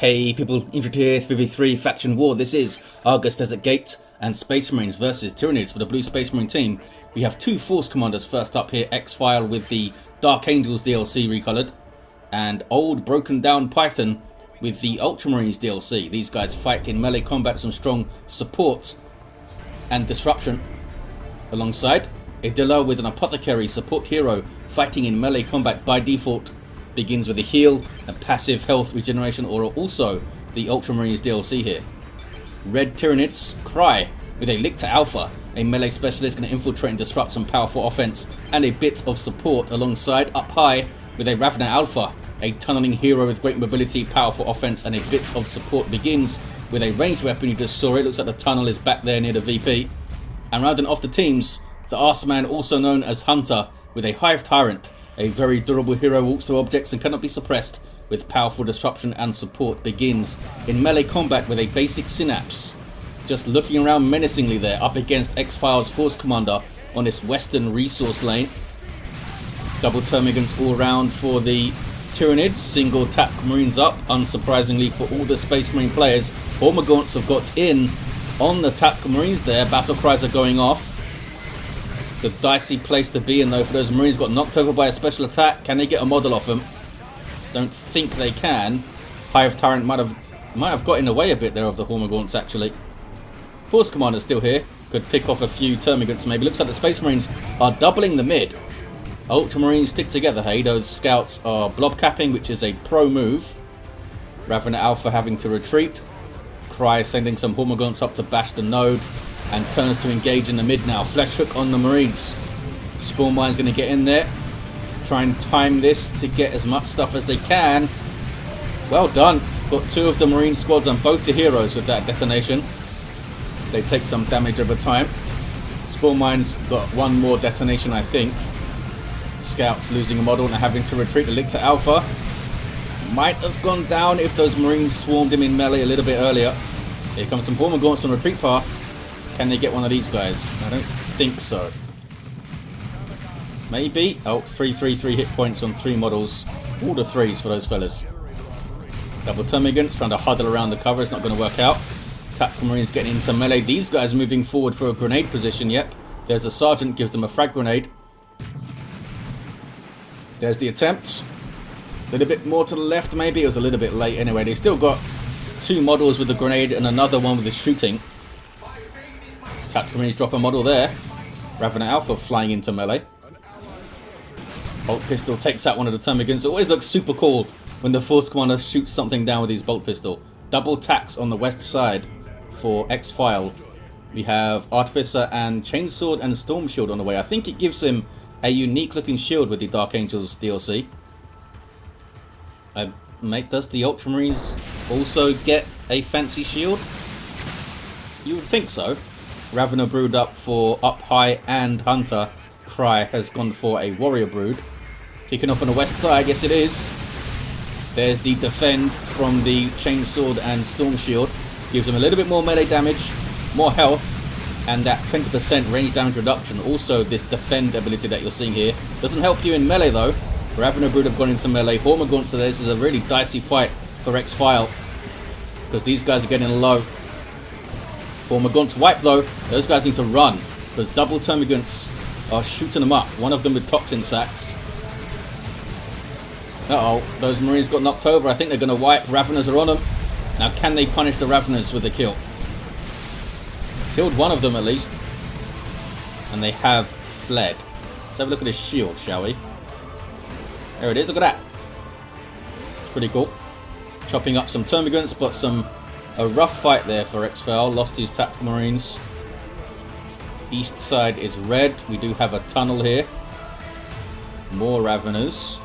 Hey people, Infantry here, 3v3 Faction War. This is Argus Desert Gate and Space Marines versus Tyranids for the Blue Space Marine team. We have two Force Commanders first up here, XPhial with the Dark Angels DLC recolored, and Old Broken Down Python with the Ultramarines DLC. These guys fight in melee combat, some strong support and disruption. Alongside, Adila with an Apothecary support hero fighting in melee combat by default. Begins with a heal and passive health regeneration, or also the Ultramarines DLC here. Red Tyranids Cry with a Lictor Alpha, a melee specialist going to infiltrate and disrupt some powerful offense, and a bit of support alongside up high with a Ravener Alpha, a tunneling hero with great mobility, powerful offense, and a bit of support. Begins with a ranged weapon. You just saw it, looks like the tunnel is back there near the VP. And rounding off the teams, the AssMan, also known as Hunter, with a Hive Tyrant, a very durable hero, walks through objects and cannot be suppressed with powerful disruption and support. Begins in melee combat with a basic synapse, just looking around menacingly there up against XPhial's Force Commander on this western resource lane. Double Termagants all around for the Tyranids, single Tactical Marines up, unsurprisingly for all the Space Marine players. Hormagaunts have got in on the Tactical Marines there, battle cries are going off. It's a dicey place to be in though for those Marines. Got knocked over by a special attack. Can they get a model off them? Don't think they can. Hive Tyrant might have got in the way a bit there of the Hormagaunts actually. Force Commander's still here. Could pick off a few Termagants maybe. Looks like the Space Marines are doubling the mid. Ultramarines stick together, hey. Those scouts are blob capping, which is a pro move. Ravener Alpha having to retreat. Cry sending some Hormagaunts up to bash the node. And turns to engage in the mid now. Flesh Hook on the Marines. Spawn Mine's going to get in there. Try and time this to get as much stuff as they can. Well done. Got two of the Marine squads and both the heroes with that detonation. They take some damage over time. Spawn Mine's got one more detonation, I think. Scouts losing a model and having to retreat. The Lictor Alpha might have gone down if those Marines swarmed him in melee a little bit earlier. Here comes some Hormagaunts on retreat path. Can they get one of these guys? I don't think so. Maybe. Oh, 333 hit points on 3 models. All the 3s for those fellas. Double Termagants trying to huddle around the cover. It's not going to work out. Tactical Marines getting into melee. These guys moving forward for a grenade position. Yep. There's a Sergeant, gives them a frag grenade. There's the attempt. A little bit more to the left maybe. It was a little bit late anyway. They still got 2 models with the grenade and another one with the shooting. Tactical Marines drop a model there. Ravener Alpha flying into melee. Bolt Pistol takes out one of the Termagants. It always looks super cool when the Force Commander shoots something down with his Bolt Pistol. Double tax on the west side for XPhial. We have Artificer and Chainsword and Storm Shield on the way. I think it gives him a unique looking shield with the Dark Angels DLC. Mate, does the Ultramarines also get a fancy shield? You would think so. Ravener Brood up for Up High and Hunter. Cry has gone for a Warrior Brood. Kicking off on the west side, yes it is. There's the defend from the Chainsword and Storm Shield. Gives them a little bit more melee damage, more health, and that 20% range damage reduction. Also this defend ability that you're seeing here. Doesn't help you in melee though. Ravener Brood have gone into melee. Hormagaunts, so this is a really dicey fight for XPhial, because these guys are getting low. Hormagaunts wipe though. Those guys need to run, because double Termagants are shooting them up. One of them with toxin sacks. Uh-oh, those Marines got knocked over. I think they're going to wipe. Raveners are on them. Now can they punish the Raveners with a kill? Killed one of them at least. And they have fled. Let's have a look at his shield, shall we? There it is, look at that. It's pretty cool. Chopping up some Termagants, but a rough fight there for XPhial. Lost his Tactical Marines. East side is red. We do have a tunnel here. More Raveners.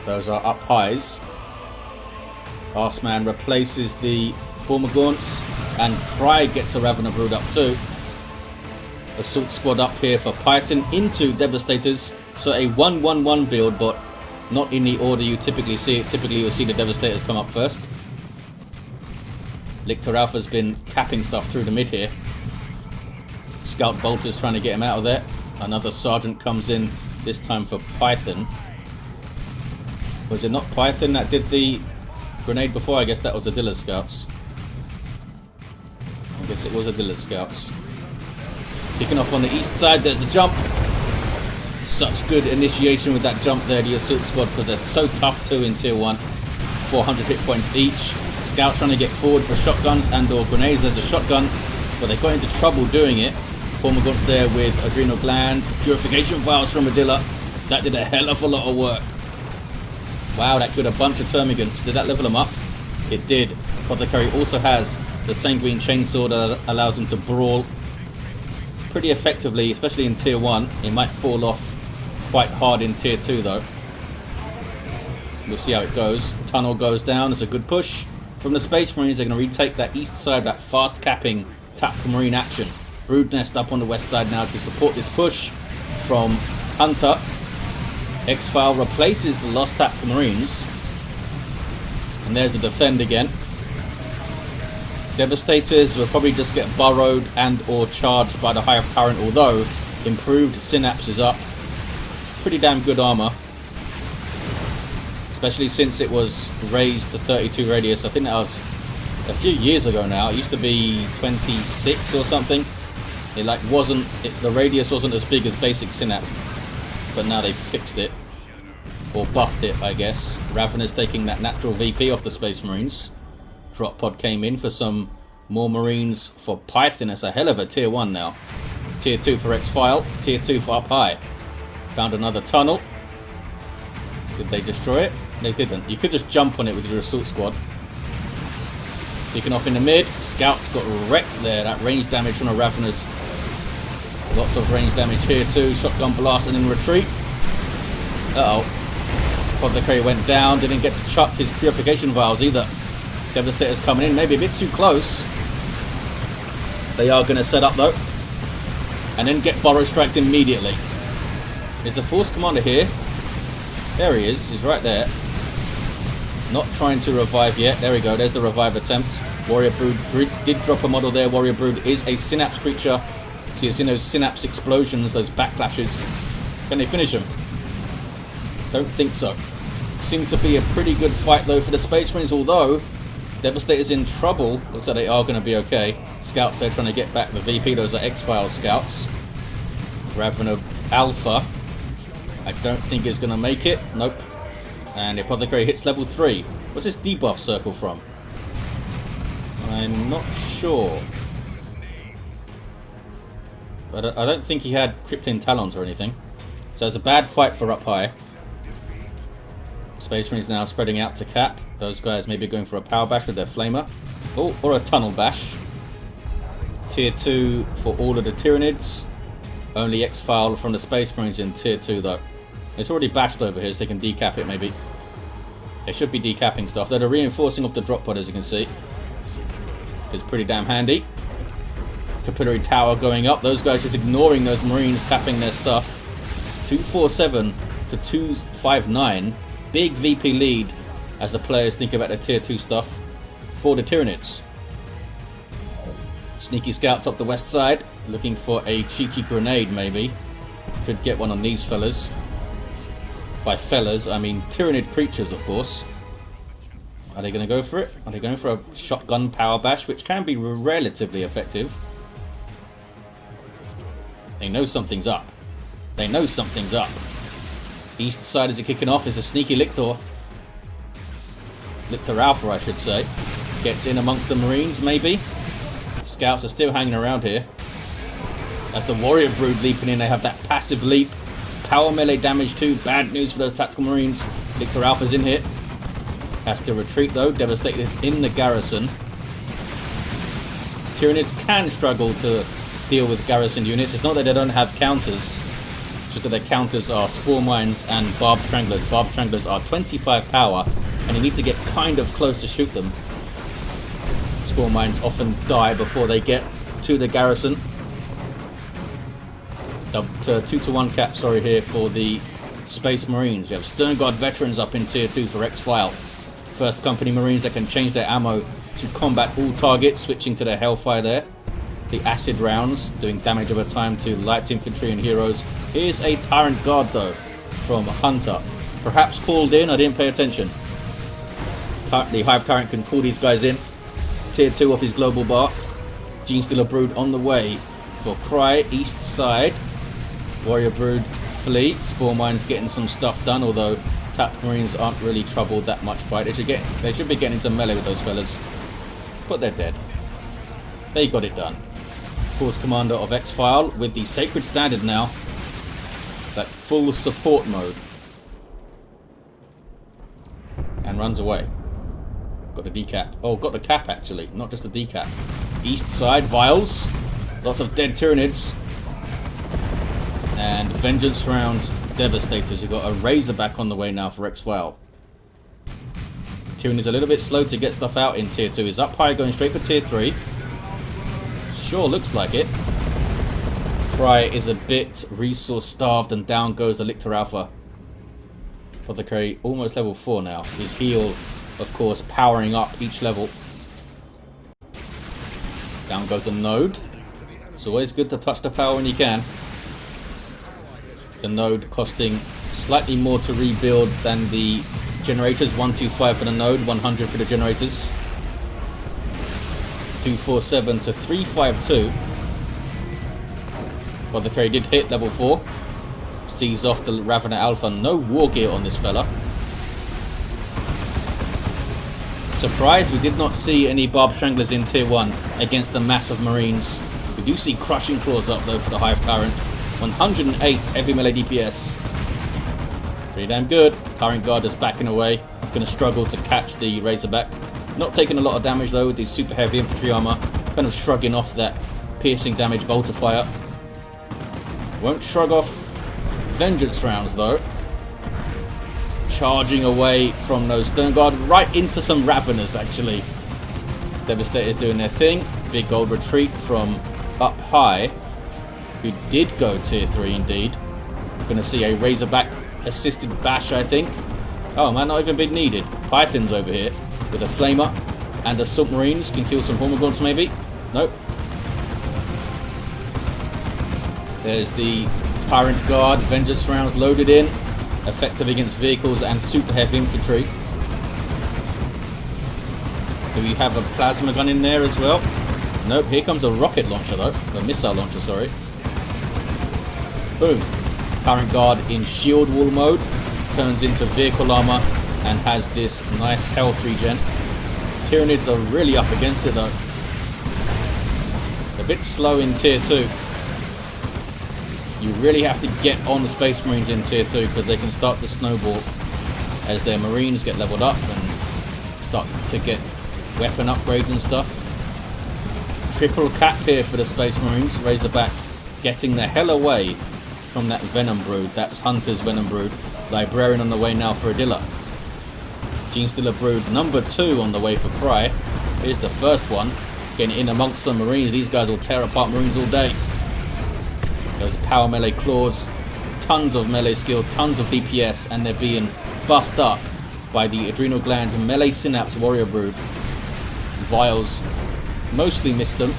Those are up highs. AssMan replaces the Hormagaunts. And Cry gets a Ravener Brood up too. Assault squad up here for Python into Devastators. So a 1-1-1 build, but not in the order you typically see it. Typically you'll see the Devastators come up first. Lictor Alpha's been capping stuff through the mid here. Scout Bolter's trying to get him out of there. Another Sergeant comes in, this time for Python. Was it not Python that did the Grenade before, I guess that was Adila's scouts. I guess it was Adila's scouts. Kicking off on the east side, there's a jump. Such good initiation with that jump there, the assault squad, because they're so tough too in tier 1. 400 hit points each. Scouts trying to get forward for shotguns and or grenades. There's a shotgun, but they got into trouble doing it. Cormagant's there with adrenal glands, purification vials from Adila. That did a hell of a lot of work. Wow, that killed a bunch of termagants. Did that level them up? It did. Apothecary also has the sanguine chainsaw that allows them to brawl pretty effectively, especially in tier 1. It might fall off quite hard in tier 2 though. We'll see how it goes. Tunnel goes down. It's a good push from the Space Marines. They're going to retake that east side, that fast capping tactical marine action. Brood nest up on the west side now to support this push from Hunter. XPhial replaces the lost tactical marines. And there's the defend again. Devastators will probably just get burrowed and or charged by the Hive Tyrant, although improved synapse is up. Pretty damn good armor. Especially since it was raised to 32 radius. I think that was a few years ago now. It used to be 26 or something. It like wasn't, the radius wasn't as big as basic synapse, but now they fixed it, or buffed it, I guess. Ravenor's taking that natural VP off the Space Marines. Drop pod came in for some more Marines for Python. It's a hell of a tier 1 now. Tier 2 for XPhial, tier 2 for up high. Found another tunnel. Did they destroy it? They didn't. You could just jump on it with your assault squad. Kicking off in the mid. Scouts got wrecked there. That range damage from the Ravenors. Lots of range damage here too. Shotgun blast and in retreat. Uh-oh. Apothecary went down. Didn't get to chuck his purification vials either. Devastator's coming in. Maybe a bit too close. They are going to set up though. And then get burrow striked immediately. Is the Force Commander here? There he is. He's right there. Not trying to revive yet. There we go. There's the revive attempt. Warrior Brood did drop a model there. Warrior Brood is a synapse creature. So you've seen those synapse explosions, those backlashes. Can they finish him? Don't think so. Seems to be a pretty good fight though for the Space Marines, although Devastator's in trouble. Looks like they are going to be okay. Scouts there trying to get back the VP. Those are XPhial scouts. Ravener Alpha. I don't think it's going to make it. Nope. And the Apothecary hits level 3. What's this debuff circle from? I'm not sure. But I don't think he had Crippling Talons or anything. So it's a bad fight for up high. Space Marines now spreading out to cap. Those guys maybe going for a power bash with their flamer. Oh, or a tunnel bash. Tier 2 for all of the Tyranids. Only XPhial from the Space Marines in tier 2 though. It's already bashed over here so they can decap it maybe. They should be decapping stuff. They're the reinforcing of the drop pod as you can see. It's pretty damn handy. Capillary tower going up. Those guys just ignoring those Marines capping their stuff. 247 to 259. Big VP lead as the players think about the tier 2 stuff for the Tyranids. Sneaky scouts up the west side. Looking for a cheeky grenade maybe. Could get one on these fellas. By fellas, I mean Tyranid creatures, of course. Are they going to go for it? Are they going for a shotgun power bash, which can be relatively effective? They know something's up. They know something's up. East side is kicking off. Is a sneaky Lictor. Lictor Alpha, I should say. Gets in amongst the Marines, maybe. Scouts are still hanging around here. That's the Warrior Brood leaping in. They have that passive leap. Power melee damage too. Bad news for those tactical Marines. Lictor Alpha's in here. Has to retreat though. Devastator is in the garrison. Tyranids can struggle to deal with garrison units. It's not that they don't have counters. It's just that their counters are Spore Mines and Barbed Stranglers. Barbed Stranglers are 25 power and you need to get kind of close to shoot them. Spore Mines often die before they get to the garrison. 2-to-1 cap, sorry, here for the Space Marines. We have Stern Guard veterans up in tier 2 for XPhial. First company Marines that can change their ammo to combat all targets, switching to their Hellfire there. The acid rounds, doing damage over time to light infantry and heroes. Here's a Tyrant Guard though, from Hunter. Perhaps called in, I didn't pay attention. The Hive Tyrant can call these guys in. Tier 2 off his global bar. Genestealer Brood on the way for Cry, east side. Warrior Brood fleet. Spore Mine's getting some stuff done, although Tactical Marines aren't really troubled that much by it. They should be getting into melee with those fellas. But they're dead. They got it done. Force Commander of XPhial with the Sacred Standard now. That full support mode. And runs away. Got the decap. Oh, got the cap actually, not just the decap. East side, Vials. Lots of dead Tyranids. And Vengeance Rounds, Devastators. You've got a Razorback on the way now for XPhial. Tyranids a little bit slow to get stuff out in tier 2. He's up high, going straight for tier 3. Sure looks like it. Cry is a bit resource starved, and down goes the Lictor Alpha. Apothecary almost level 4 now. His heal, of course, powering up each level. Down goes the node. It's always good to touch the power when you can. The node costing slightly more to rebuild than the generators. 125 for the node, 100 for the generators. 247 to 352. Apothecary did hit level 4. Sees off the Ravener Alpha. No war gear on this fella. Surprised we did not see any Barb Stranglers in tier 1 against the mass of Marines. We do see Crushing Claws up though for the Hive Tyrant. 108 heavy melee DPS. Pretty damn good. Tyrant Guard is backing away. Going to struggle to catch the Razorback. Not taking a lot of damage though with his super heavy infantry armor. Kind of shrugging off that piercing damage bolter fire. Won't shrug off Vengeance Rounds though. Charging away from those Stern Guard right into some Raveners actually. Devastators doing their thing. Big gold retreat from up high. Who did go tier 3 indeed. Gonna see a Razorback assisted bash I think. Oh man, not even been needed. Pythons over here with a Flamer and Assault Marines. Can kill some Hormagaunts maybe. Nope. There's the Tyrant Guard. Vengeance Rounds loaded in. Effective against vehicles and super heavy infantry. Do we have a plasma gun in there as well? Nope, here comes a rocket launcher though. A missile launcher, sorry. Boom. Tyrant Guard in shield wall mode. Turns into vehicle armor and has this nice health regen. Tyranids are really up against it though. A bit slow in tier 2. You really have to get on the Space Marines in tier 2 because they can start to snowball as their Marines get leveled up and start to get weapon upgrades and stuff. Triple cap here for the Space Marines. Razorback getting the hell away from that Venom Brood. That's Hunter's Venom Brood. Librarian on the way now for Adila. Genestealer Brood number 2 on the way for Cry. Here's the first one. Getting in amongst some Marines. These guys will tear apart Marines all day. Those power melee claws, tons of melee skill, tons of DPS, and they're being buffed up by the Adrenal Glands Melee Synapse Warrior Brood. Vials mostly missed them.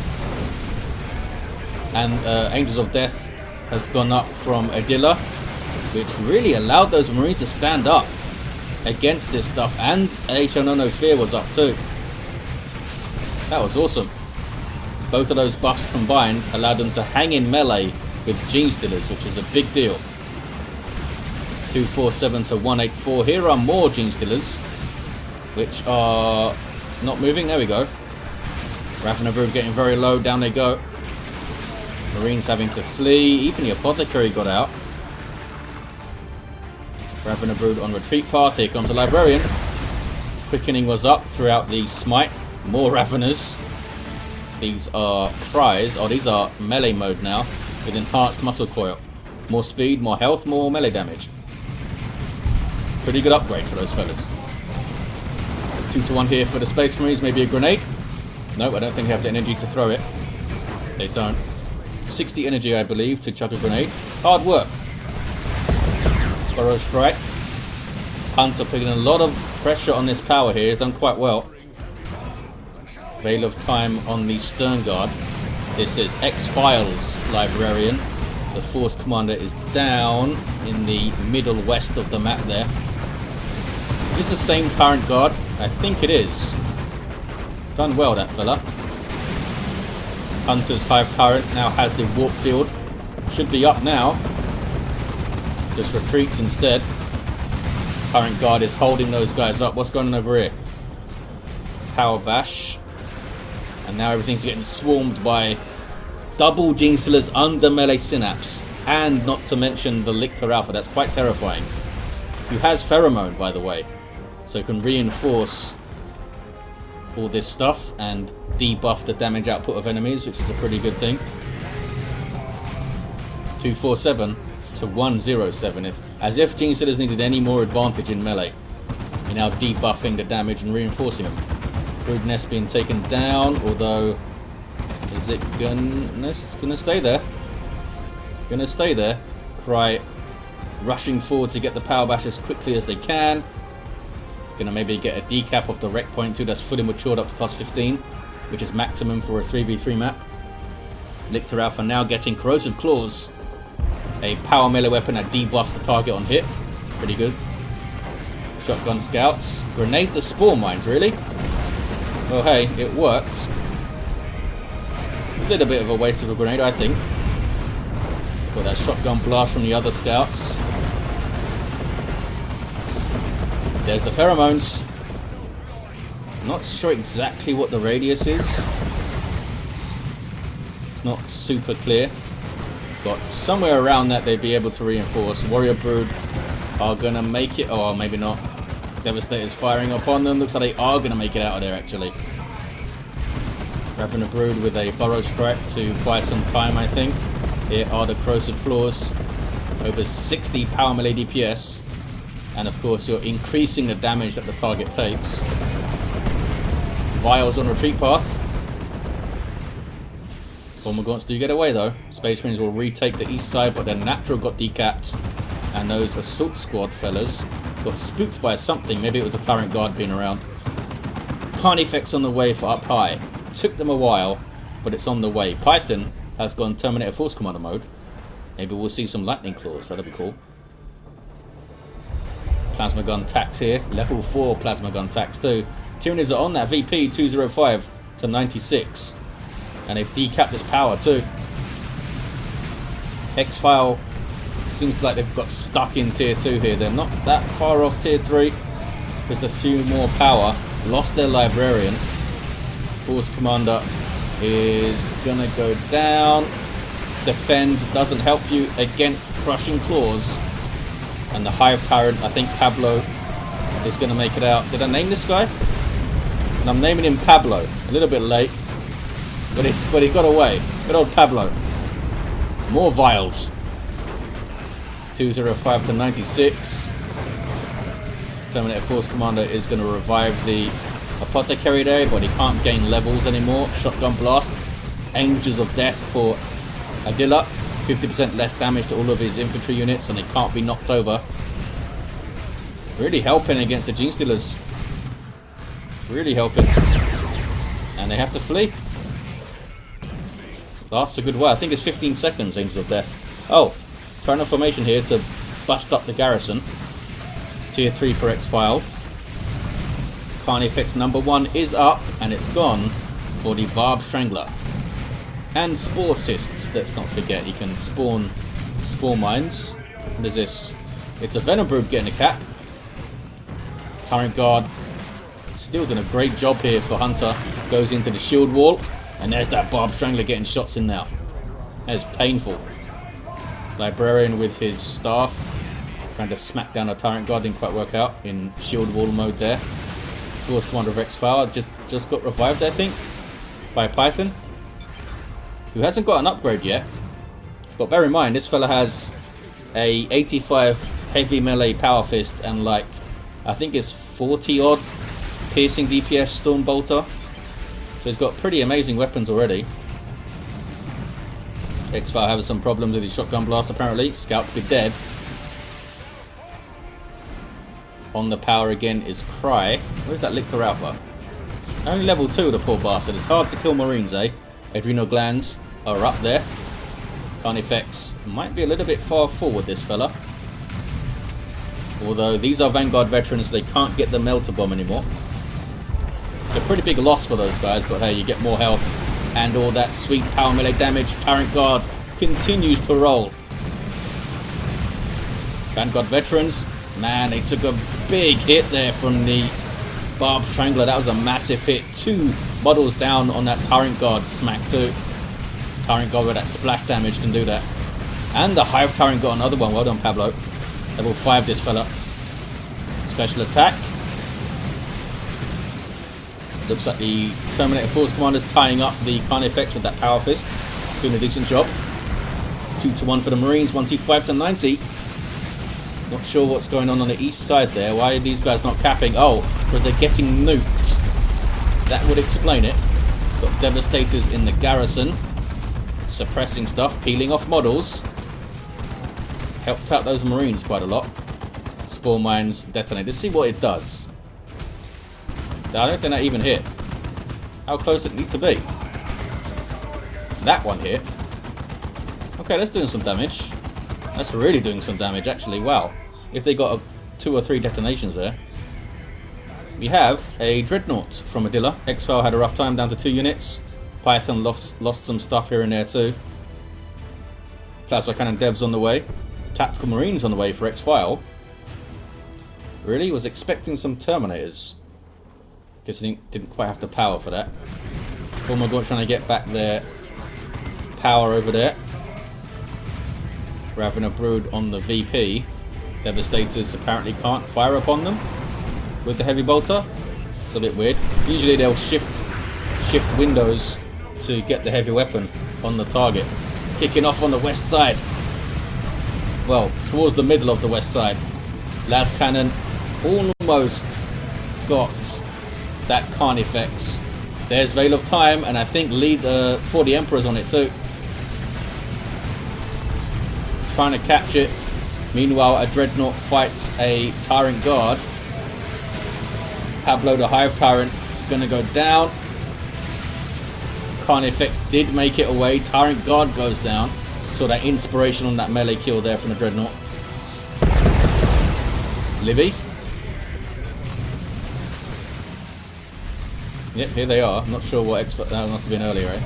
And Angels of Death has gone up from Adila, which really allowed those Marines to stand up against this stuff. And HL No Fear was up too. That was awesome. Both of those buffs combined allowed them to hang in melee with Genestealers, which is a big deal. 247 to 184. Here are more Genestealers, which are not moving. There we go. Ravener Brood getting very low. Down they go. Marines having to flee. Even the Apothecary got out. Ravener Brood on retreat path. Here comes the Librarian. Quickening was up throughout the smite. More Raveners. These are Cries. Oh, these are melee mode now with enhanced muscle coil. More speed, more health, more melee damage. Pretty good upgrade for those fellas. 2 to 1 here for the Space Marines. Maybe a grenade. No, I don't think they have the energy to throw it. They don't. 60 energy, I believe, to chuck a grenade. Hard work. Burrow Strike. Hunter putting a lot of pressure on this power here. He's done quite well. Veil of Time on the Stern Guard. This is XPhial's Librarian. The Force Commander is down in the middle west of the map there. Is this the same Tyrant guard? I think it is. Done well, that fella. Hunter's Hive Tyrant now has the warp field. Should be up now. Just retreats instead. Tyrant guard is holding those guys up. What's going on over here? Power bash. And now everything's getting swarmed by double Gene Stealers under melee synapse. And not to mention the Lictor Alpha. That's quite terrifying. Who has pheromone, by the way. So it can reinforce all this stuff and debuff the damage output of enemies, which is a pretty good thing. 247 to 107. As if Gene Stealers needed any more advantage in melee. You're now debuffing the damage and reinforcing them. Brood Nest being taken down, although is it gonna stay there? Gonna stay there. Cry rushing forward to get the power bash as quickly as they can. Gonna maybe get a decap off the rec point too. That's fully matured up to plus 15, which is maximum for a 3v3 map. Lictor Alpha now getting Corrosive Claws, a power melee weapon that debuffs the target on hit. Pretty good. Shotgun Scouts. Grenade the Spore Mines, really? Well, hey, it worked. A little bit of a waste of a grenade, I think. Got that Shotgun Blast from the other Scouts. There's the pheromones. Not sure exactly what the radius is. It's not super clear. But somewhere around that they'd be able to reinforce. Warrior Brood are going to make it. Oh, maybe not. Devastator's firing upon them. Looks like they are going to make it out of there, actually. Revenant Brood with a Burrow Strike to buy some time, I think. Here are the Corrosive Claws. Over 60 power melee DPS. And of course, you're increasing the damage that the target takes. Vials on retreat path. Formagants do get away though. Space Marines will retake the east side, but their natural got decapped. And those assault squad fellas got spooked by something. Maybe it was a Tyrant guard being around. Carnifex on the way for up high. Took them a while, but it's on the way. Python has gone Terminator Force Commander mode. Maybe we'll see some Lightning Claws. That'll be cool. Plasma gun tax here. Level 4 plasma gun tax too. Tyranids are on that VP 205 to 96. And they've decapped this power too. XPhial seems like they've got stuck in tier 2 here. They're not that far off tier 3. Just a few more power. Lost their librarian. Force Commander is gonna go down. Defend doesn't help you against Crushing Claws. And the Hive Tyrant, I think Pablo is going to make it out. Did I name this guy? And I'm naming him Pablo. A little bit late. But he got away. Good old Pablo. More vials. 205 to 96. Terminator Force Commander is going to revive the Apothecary there, but he can't gain levels anymore. Shotgun Blast. Angels of Death for Adila. 50% less damage to all of his infantry units, and they can't be knocked over. Really helping against the Gene Stealers. It's really helping. And they have to flee. Lasts a good while. I think it's 15 seconds, Angels of Death. Oh, trying a formation here to bust up the garrison. Tier 3 for XPhial. Carnifex number 1 is up, and it's gone for the Barb Strangler. And Spore Cysts, let's not forget, you can spawn Spore Mines. What is this? It's a Venom Brood getting a cap. Tyrant Guard still doing a great job here for Hunter. Goes into the shield wall, and there's that Barb Strangler getting shots in now. That is painful. Librarian with his staff, trying to smack down a Tyrant Guard, didn't quite work out in shield wall mode there. Force Commander of XPhial just got revived, I think, by Python, who hasn't got an upgrade yet. But bear in mind, this fella has a 85 heavy melee power fist and like, I think it's 40 odd piercing DPS Storm Bolter. So he's got pretty amazing weapons already. XPhial having some problems with his Shotgun Blast apparently. Scouts be dead. On the power again is Cry. Where's that Lictor Alpha? Only level 2, the poor bastard. It's hard to kill Marines, eh? Adrenal glands are up there. Carnifex might be a little bit far forward, this fella. Although these are Vanguard veterans, so they can't get the Melter Bomb anymore. It's a pretty big loss for those guys, but hey, you get more health and all that sweet power melee damage. Tyrant Guard continues to roll. Vanguard veterans, man, they took a big hit there from the Barbed Strangler. That was a massive hit. 2 models down on that Tyrant Guard smack too. Tyrant Guard with that splash damage can do that. And the Hive Tyrant got another one. Well done, Pablo. Level 5 this fella. Special attack. Looks like the Terminator Force Commander's tying up the Carnifex with that Power Fist. Doing a decent job. 2-1 for the Marines. 125 to 90. Not sure what's going on the east side there. Why are these guys not capping? Oh, because they're getting nuked. That would explain it. Got Devastators in the garrison. Suppressing stuff. Peeling off models. Helped out those Marines quite a lot. Spore mines detonate. Let's see what it does. I don't think that even hit. How close it needs to be. That one hit. Okay, that's doing some damage. That's really doing some damage, actually. Wow. If they got 2 or 3 detonations there. We have a Dreadnought from Adila. XPhial had a rough time, down to 2 units. Python lost some stuff here and there too. Plasma Cannon Devs on the way. Tactical Marines on the way for XPhial. Really? Was expecting some Terminators. Guess he didn't quite have the power for that. Gormagaunt trying to get back their power over there. Ravena Brood on the VP. Devastators apparently can't fire upon them with the heavy bolter. It's a bit weird. Usually they'll shift windows to get the heavy weapon on the target. Kicking off on the west side. Well, towards the middle of the west side. Las Cannon almost got that Carnifex. There's Veil of Time, and I think lead for the Emperor's on it too. Trying to catch it. Meanwhile, a Dreadnought fights a Tyrant Guard. Pablo the Hive Tyrant gonna go down. Carnifex did make it away. Tyrant Guard goes down. So that inspiration on that melee kill there from the Dreadnought. Libby. Yep, here they are. I'm not sure what that must have been earlier, eh?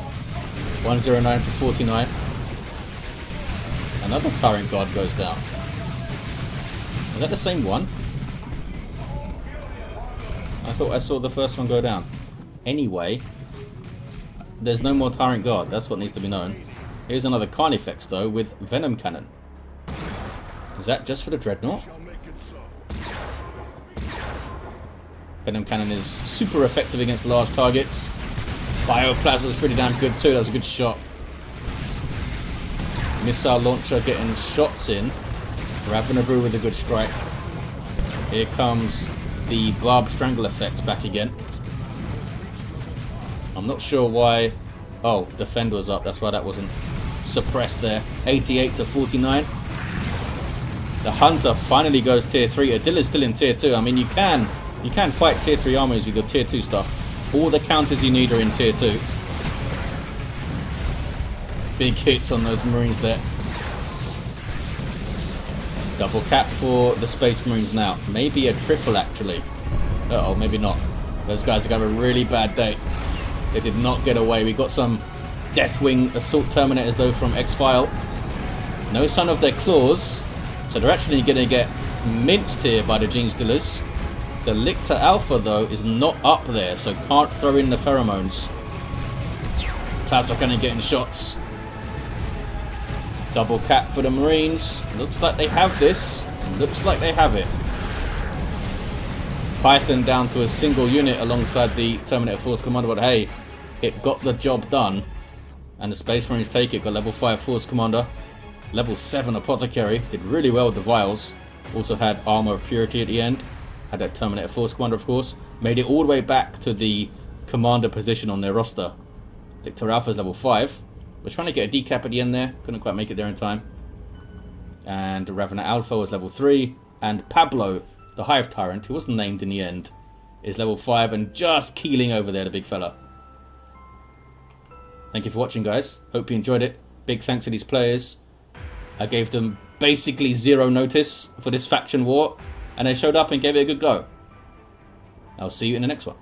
109 to 49. Another Tyrant Guard goes down. Is that the same one? I thought I saw the first one go down. Anyway, there's no more Tyrant Guard. That's what needs to be known. Here's another Carnifex, though, with Venom Cannon. Is that just for the Dreadnought? Venom Cannon is super effective against large targets. Bioplasma is pretty damn good, too. That was a good shot. Missile launcher getting shots in. Ravena Brew with a good strike. Here comes the Barbed Strangle effect back again. I'm not sure why. Oh, Defend was up. That's why that wasn't suppressed there. 88 to 49. The Hunter finally goes tier 3. Adila's still in tier 2. I mean, you can fight tier 3 armies with your tier 2 stuff. All the counters you need are in tier 2. Big hits on those Marines there. Double cap for the Space Marines now. Maybe a triple, actually. Uh-oh, maybe not. Those guys are going to have a really bad day. They did not get away. We got some Deathwing Assault Terminators, though, from XPhial. No sign of their claws. So they're actually going to get minced here by the Gene Stealers. The Lictor Alpha, though, is not up there, so can't throw in the pheromones. Plasma Cannon getting shots. Double cap for the Marines. Looks like they have this. Looks like they have it. Python down to a single unit alongside the Terminator Force Commander, but hey, it got the job done. And the Space Marines take it. Got level 5 Force Commander. Level 7 Apothecary. Did really well with the vials. Also had Armor of Purity at the end. Had that Terminator Force Commander, of course. Made it all the way back to the Commander position on their roster. Lictor Alpha's level 5. Was trying to get a decap at the end there. Couldn't quite make it there in time. And Ravena Alpha was level 3. And Pablo, the Hive Tyrant, who wasn't named in the end, is level 5 and just keeling over there, the big fella. Thank you for watching, guys. Hope you enjoyed it. Big thanks to these players. I gave them basically zero notice for this faction war. and they showed up and gave it a good go. I'll see you in the next one.